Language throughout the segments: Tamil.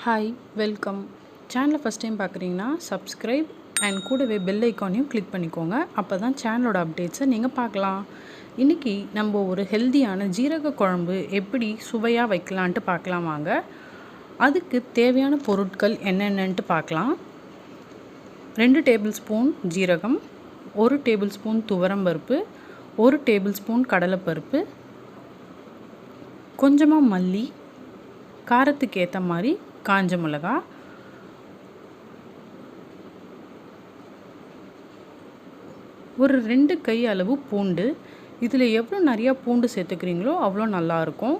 Hi welcome. சேனலை ஃபஸ்ட் டைம் பார்க்குறீங்கன்னா சப்ஸ்கிரைப் அண்ட் கூடவே பெல் ஐக்கானையும் கிளிக் பண்ணிக்கோங்க. அப்போ தான் சேனலோட அப்டேட்ஸை நீங்கள் பார்க்கலாம். இன்றைக்கி நம்ம ஒரு ஹெல்த்தியான ஜீரக குழம்பு எப்படி சுவையாக வைக்கலான்ட்டு பார்க்கலாம் வாங்க. அதுக்கு தேவையான பொருட்கள் என்னென்னன்ட்டு பார்க்கலாம். 2 டேபிள் ஸ்பூன் ஜீரகம், 1 டேபிள் ஸ்பூன் துவரம்பருப்பு, 1 டேபிள் ஸ்பூன் கடலைப்பருப்பு, கொஞ்சமாக மல்லி, காரத்துக்கு ஏற்ற மாதிரி காஞ்ச மிளகா, ஒரு 2 கை அளவு பூண்டு. இதில் எவ்வளோ நிறையா பூண்டு சேர்த்துக்கிறீங்களோ அவ்வளோ நல்லாயிருக்கும்.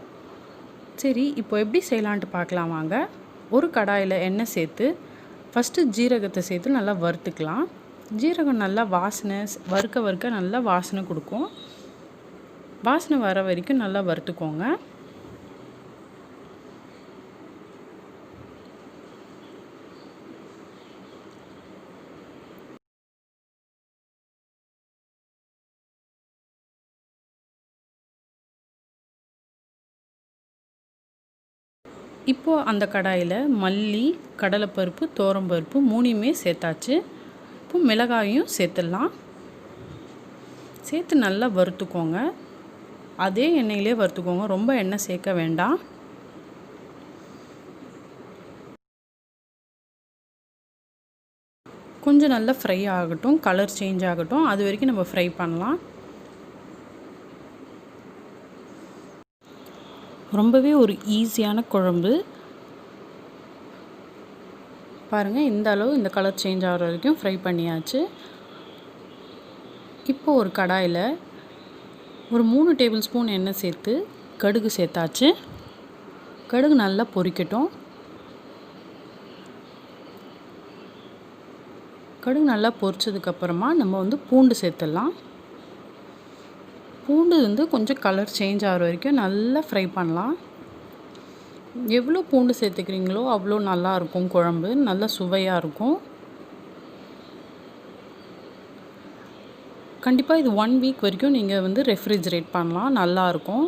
சரி, இப்போ எப்படி செய்யலான்ட்டு பார்க்கலாம் வாங்க. ஒரு கடாயில் எண்ணெய் சேர்த்து ஃபஸ்ட்டு ஜீரகத்தை சேர்த்து நல்லா வறுத்துக்கலாம். ஜீரகம் நல்லா வாசனை வறுக்க நல்லா வாசனை கொடுக்கும். வாசனை வர வரைக்கும் நல்லா வறுத்துக்கோங்க. இப்போது அந்த கடாயில் மல்லி, கடலைப்பருப்பு, துவரம்பருப்பு 3யுமே சேர்த்தாச்சு. இப்போ மிளகாயும் சேர்த்துடலாம். சேர்த்து நல்லா வறுத்துக்கோங்க. அதே எண்ணெயிலே வறுத்துக்கோங்க, ரொம்ப எண்ணெய் சேர்க்க வேண்டாம். கொஞ்சம் நல்லா ஃப்ரை ஆகட்டும், கலர் சேஞ்ச் ஆகட்டும், அது வரைக்கும் நம்ம ஃப்ரை பண்ணலாம். ரொம்பவே ஒரு ஈஸியான குழம்பு. பாருங்கள், இந்த அளவு இந்த கலர் சேஞ்ச் ஆகிற வரைக்கும் ஃப்ரை பண்ணியாச்சு. இப்போது ஒரு கடாயில் ஒரு 3 டேபிள் ஸ்பூன் எண்ணெய் சேர்த்து கடுகு சேர்த்தாச்சு. கடுகு நல்லா பொரிக்கட்டும். கடுகு நல்லா பொரிச்சதுக்கப்புறமா நம்ம பூண்டு சேர்த்துடலாம். பூண்டு கொஞ்சம் கலர் சேஞ்ச் ஆகிற வரைக்கும் நல்லா ஃப்ரை பண்ணலாம். எவ்வளோ பூண்டு சேர்த்துக்கிறீங்களோ அவ்வளோ நல்லாயிருக்கும், குழம்பு நல்லா சுவையாக இருக்கும். கண்டிப்பாக இது 1 வீக் வரைக்கும் நீங்கள் ரெஃப்ரிஜரேட் பண்ணலாம், நல்லாயிருக்கும்.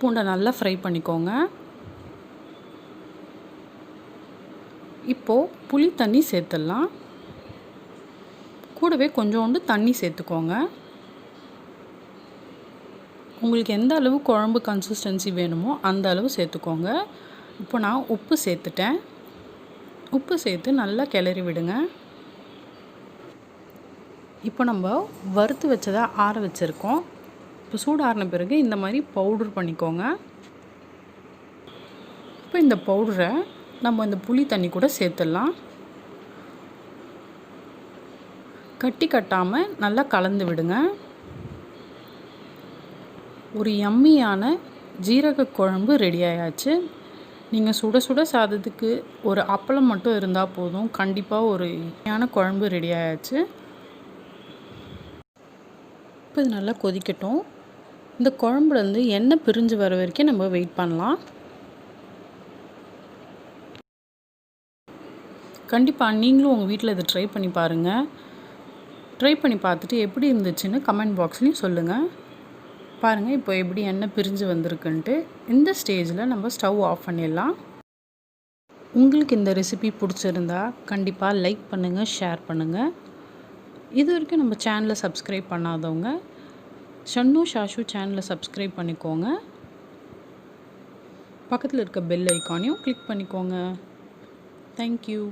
பூண்டை நல்லா ஃப்ரை பண்ணிக்கோங்க. இப்போது புளி தண்ணி சேர்த்துடலாம். கூடவே கொஞ்சோண்டு தண்ணி சேர்த்துக்கோங்க. உங்களுக்கு எந்த அளவு குழம்பு கன்சிஸ்டன்சி வேணுமோ அந்த அளவு சேர்த்துக்கோங்க. இப்போ நான் உப்பு சேர்த்துட்டேன். உப்பு சேர்த்து நல்லா கிளறி விடுங்க. இப்போ நம்ம வறுத்து வச்சதை ஆற வச்சுருக்கோம். இப்போ சூடு ஆறின பிறகு இந்த மாதிரி பவுடர் பண்ணிக்கோங்க. இப்போ இந்த பவுடரை நம்ம இந்த புளி தண்ணி கூட சேர்த்துடலாம். கட்டி கட்டாமல் நல்லா கலந்து விடுங்க. ஒரு யம்மியான ஜீரக குழம்பு ரெடி ஆயாச்சு. நீங்கள் சுட சுட சாதத்துக்கு ஒரு அப்பளம் மட்டும் இருந்தால் போதும், கண்டிப்பாக ஒரு யம்மியான குழம்பு ரெடி ஆயாச்சு. இப்போ இது நல்லா கொதிக்கட்டும். இந்த குழம்புலேருந்து எண்ணெய் பிரிஞ்சு வர வரைக்கும் நம்ம வெயிட் பண்ணலாம். கண்டிப்பாக நீங்களும் உங்கள் வீட்டில் இதை ட்ரை பண்ணி பாருங்கள். ட்ரை பண்ணி பார்த்துட்டு எப்படி இருந்துச்சுன்னு கமெண்ட் பாக்ஸ்லேயும் சொல்லுங்கள். பாருங்கள், இப்போ எப்படி எண்ணெய் பிரிஞ்சு வந்திருக்குன்ட்டு. இந்த ஸ்டேஜில் நம்ம ஸ்டவ் ஆஃப் பண்ணிடலாம். உங்களுக்கு இந்த ரெசிபி பிடிச்சிருந்தா கண்டிப்பாக லைக் பண்ணுங்கள், ஷேர் பண்ணுங்கள். இது வரைக்கும் நம்ம சேனலை சப்ஸ்கிரைப் பண்ணாதவங்க shanushashu சேனலை சப்ஸ்கிரைப் பண்ணிக்கோங்க. பக்கத்தில் இருக்க பெல் ஐக்கானையும் கிளிக் பண்ணிக்கோங்க. தேங்க்யூ.